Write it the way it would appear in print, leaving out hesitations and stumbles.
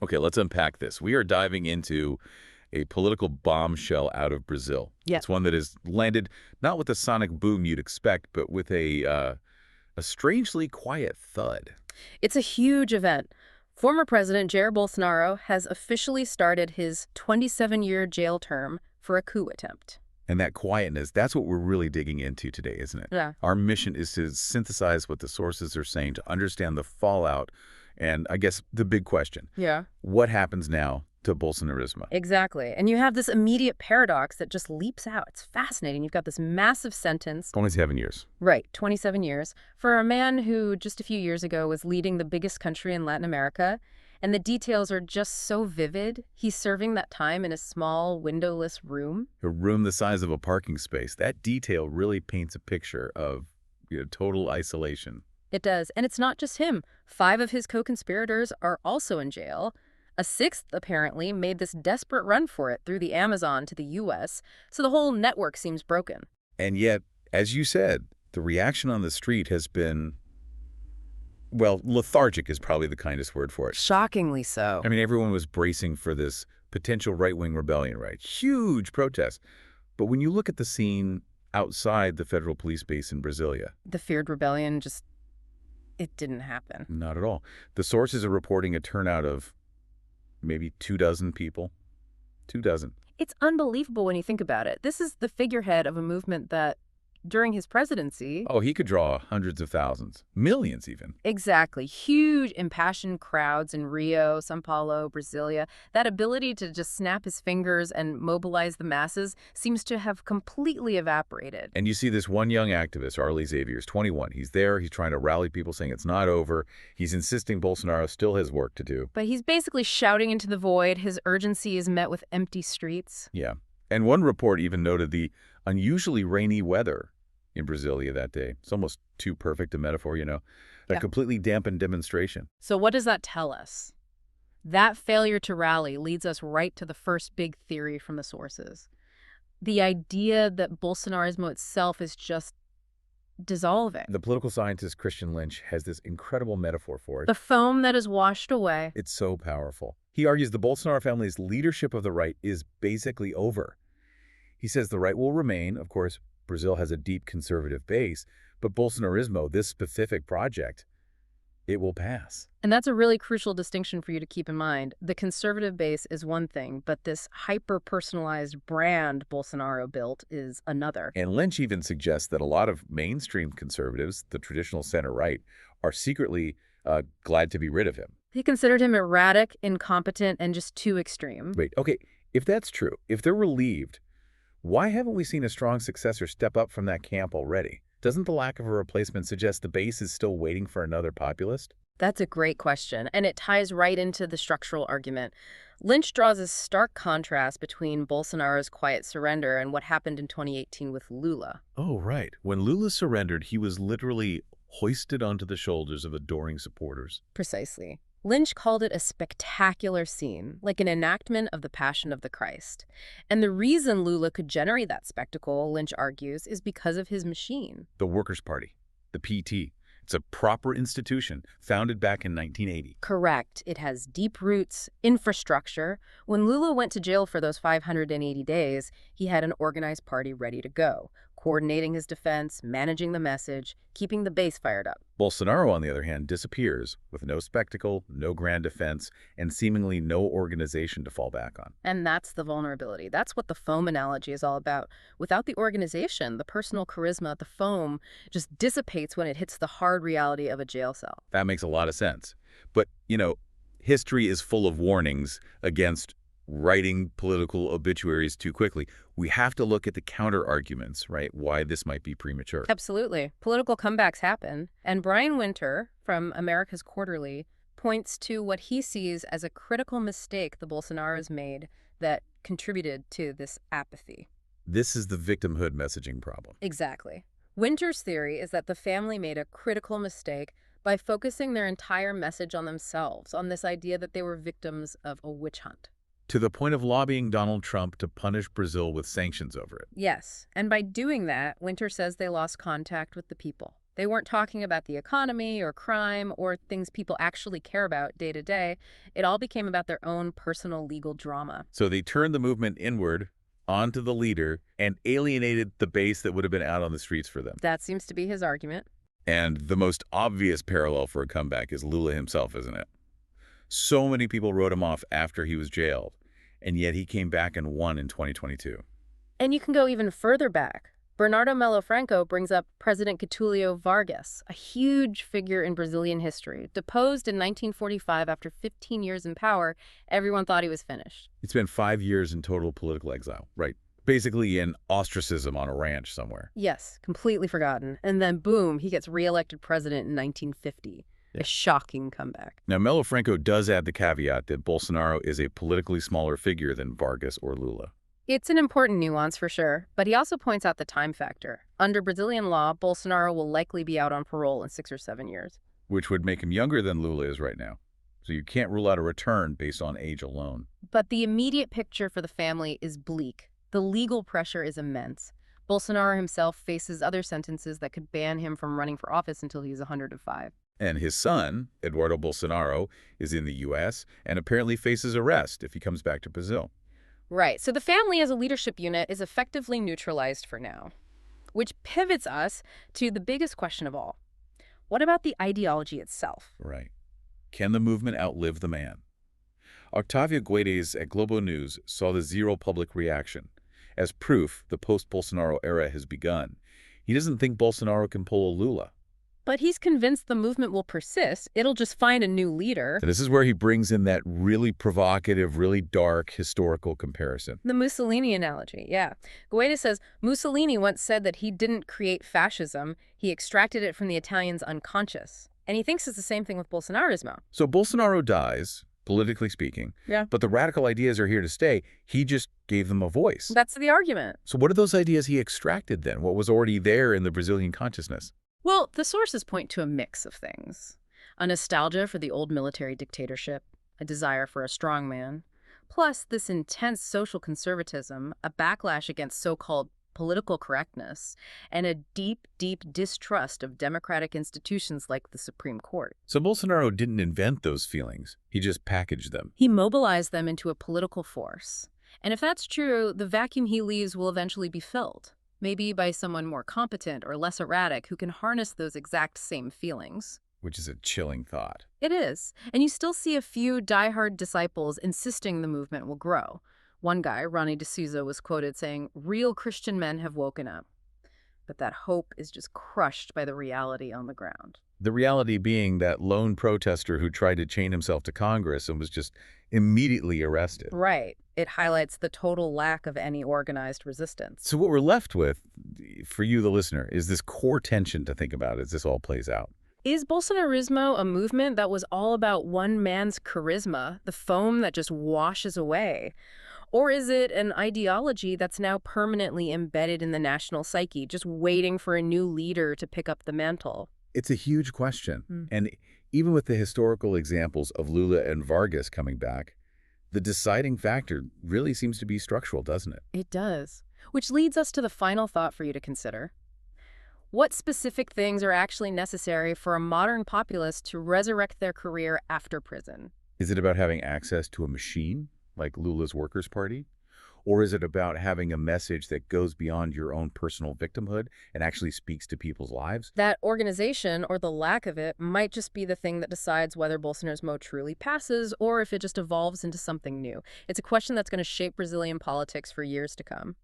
Okay, let's unpack this. We are diving into a political bombshell out of Brazil. Yeah. It's one that has landed not with the sonic boom you'd expect, but with a strangely quiet thud. It's a huge event. Former President Jair Bolsonaro has officially started his 27-year jail term for a coup attempt. And that quietness, that's what we're really digging into today, isn't it? Yeah. Our mission is to synthesize what the sources are saying to understand the fallout and, I guess, the big question. Yeah. What happens now to Bolsonarismo? Exactly. And you have this immediate paradox that just leaps out. It's fascinating. You've got this massive sentence. Only 7 years. Right, 27 years, for a man who just a few years ago was leading the biggest country in Latin America. And the details are just so vivid. He's serving that time in a small, windowless room. A room the size of a parking space. That detail really paints a picture of total isolation. It does. And it's not just him. 5 of his co-conspirators are also in jail. A 6th, apparently, made this desperate run for it through the Amazon to the U.S., so the whole network seems broken. And yet, as you said, the reaction on the street has been, well, lethargic is probably the kindest word for it. Shockingly so. I mean, everyone was bracing for this potential right-wing rebellion, right? Huge protests. But when you look at the scene outside the federal police base in Brasília, The feared rebellion it didn't happen. not at all. The sources are reporting a turnout of maybe 24 people. 24. It's unbelievable when you think about it. This is the figurehead of a movement that, during his presidency... Oh, he could draw hundreds of thousands, millions even. Exactly. Huge, impassioned crowds in Rio, São Paulo, Brasília. That ability to just snap his fingers and mobilize the masses seems to have completely evaporated. And you see this one young activist, Arley Xavier, is 21. He's there. He's trying to rally people, saying it's not over. He's insisting Bolsonaro still has work to do. But he's basically shouting into the void. His urgency is met with empty streets. Yeah. And one report even noted the unusually rainy weather in Brasília that day. It's almost too perfect a metaphor, that Yeah. completely dampened demonstration. So what does that tell us? That failure to rally leads us right to the first big theory from the sources. The idea that Bolsonarismo itself is just dissolving. The political scientist Christian Lynch has this incredible metaphor for it. The foam that is washed away. It's so powerful. He argues the Bolsonaro family's leadership of the right is basically over. He says the right will remain. Of course, Brazil has a deep conservative base, but Bolsonarismo, this specific project, it will pass. And that's a really crucial distinction for you to keep in mind. The conservative base is one thing, but this hyper-personalized brand Bolsonaro built is another. And Lynch even suggests that a lot of mainstream conservatives, the traditional center-right, are secretly glad to be rid of him. He considered him erratic, incompetent, and just too extreme. Wait, okay, if that's true, if they're relieved, why haven't we seen a strong successor step up from that camp already? Doesn't the lack of a replacement suggest the base is still waiting for another populist? That's a great question, and it ties right into the structural argument. Lynch draws a stark contrast between Bolsonaro's quiet surrender and what happened in 2018 with Lula. Oh, right. When Lula surrendered, he was literally hoisted onto the shoulders of adoring supporters. Precisely. Lynch called it a spectacular scene, like an enactment of the Passion of the Christ. And the reason Lula could generate that spectacle, Lynch argues, is because of his machine. The Workers' Party, the PT. It's a proper institution founded back in 1980. Correct. It has deep roots, infrastructure. When Lula went to jail for those 580 days, he had an organized party ready to go, coordinating his defense, managing the message, keeping the base fired up. Bolsonaro, on the other hand, disappears with no spectacle, no grand defense, and seemingly no organization to fall back on. And that's the vulnerability. That's what the foam analogy is all about. Without the organization, the personal charisma, the foam, just dissipates when it hits the hard reality of a jail cell. That makes a lot of sense. But, history is full of warnings against writing political obituaries too quickly. We have to look at the counter-arguments, right, why this might be premature. Absolutely. Political comebacks happen. And Brian Winter from America's Quarterly points to what he sees as a critical mistake the Bolsonaros made that contributed to this apathy. This is the victimhood messaging problem. Exactly. Winter's theory is that the family made a critical mistake by focusing their entire message on themselves, on this idea that they were victims of a witch hunt. To the point of lobbying Donald Trump to punish Brazil with sanctions over it. Yes, and by doing that, Winter says they lost contact with the people. They weren't talking about the economy or crime or things people actually care about day to day. It all became about their own personal legal drama. So they turned the movement inward onto the leader and alienated the base that would have been out on the streets for them. That seems to be his argument. And the most obvious parallel for a comeback is Lula himself, isn't it? So many people wrote him off after he was jailed, and yet he came back and won in 2022. And you can go even further back. Bernardo Melo Franco brings up President Getulio Vargas, a huge figure in Brazilian history. Deposed in 1945 after 15 years in power, everyone thought he was finished. He spent 5 years in total political exile, right? Basically in ostracism on a ranch somewhere. Yes, completely forgotten. And then boom, he gets reelected president in 1950. Yeah. A shocking comeback. Now, Melo Franco does add the caveat that Bolsonaro is a politically smaller figure than Vargas or Lula. It's an important nuance for sure, but he also points out the time factor. Under Brazilian law, Bolsonaro will likely be out on parole in 6 or 7 years. Which would make him younger than Lula is right now. So you can't rule out a return based on age alone. But the immediate picture for the family is bleak. The legal pressure is immense. Bolsonaro himself faces other sentences that could ban him from running for office until he's 105. And his son, Eduardo Bolsonaro, is in the U.S. and apparently faces arrest if he comes back to Brazil. Right, so the family as a leadership unit is effectively neutralized for now. Which pivots us to the biggest question of all. What about the ideology itself? Right. Can the movement outlive the man? Octavio Guedes at Globo News saw the zero public reaction. As proof, the post-Bolsonaro era has begun. He doesn't think Bolsonaro can pull a Lula. But he's convinced the movement will persist. It'll just find a new leader. So this is where he brings in that really provocative, really dark historical comparison. The Mussolini analogy, yeah. Guedes says Mussolini once said that he didn't create fascism, he extracted it from the Italians' unconscious. And he thinks it's the same thing with Bolsonarismo. So Bolsonaro dies, politically speaking, Yeah. but the radical ideas are here to stay. He just gave them a voice. That's the argument. So what are those ideas he extracted then? What was already there in the Brazilian consciousness? Well, the sources point to a mix of things. A nostalgia for the old military dictatorship, a desire for a strong man, plus this intense social conservatism, a backlash against so-called political correctness, and a deep, deep distrust of democratic institutions like the Supreme Court. So Bolsonaro didn't invent those feelings. He just packaged them. He mobilized them into a political force. And if that's true, the vacuum he leaves will eventually be filled. Maybe by someone more competent or less erratic who can harness those exact same feelings. Which is a chilling thought. It is. And you still see a few diehard disciples insisting the movement will grow. One guy, Ronnie D'Souza, was quoted saying, "Real Christian men have woken up." But that hope is just crushed by the reality on the ground. The reality being that lone protester who tried to chain himself to Congress and was just immediately arrested. Right. It highlights the total lack of any organized resistance. So what we're left with, for you, the listener, is this core tension to think about as this all plays out. Is Bolsonarismo a movement that was all about one man's charisma, the foam that just washes away? Or is it an ideology that's now permanently embedded in the national psyche, just waiting for a new leader to pick up the mantle? It's a huge question. And even with the historical examples of Lula and Vargas coming back, the deciding factor really seems to be structural, doesn't it? It does. Which leads us to the final thought for you to consider. What specific things are actually necessary for a modern populace to resurrect their career after prison? Is it about having access to a machine, like Lula's Workers' Party? Or is it about having a message that goes beyond your own personal victimhood and actually speaks to people's lives? That organization, or the lack of it, might just be the thing that decides whether Bolsonarismo truly passes or if it just evolves into something new. It's a question that's going to shape Brazilian politics for years to come.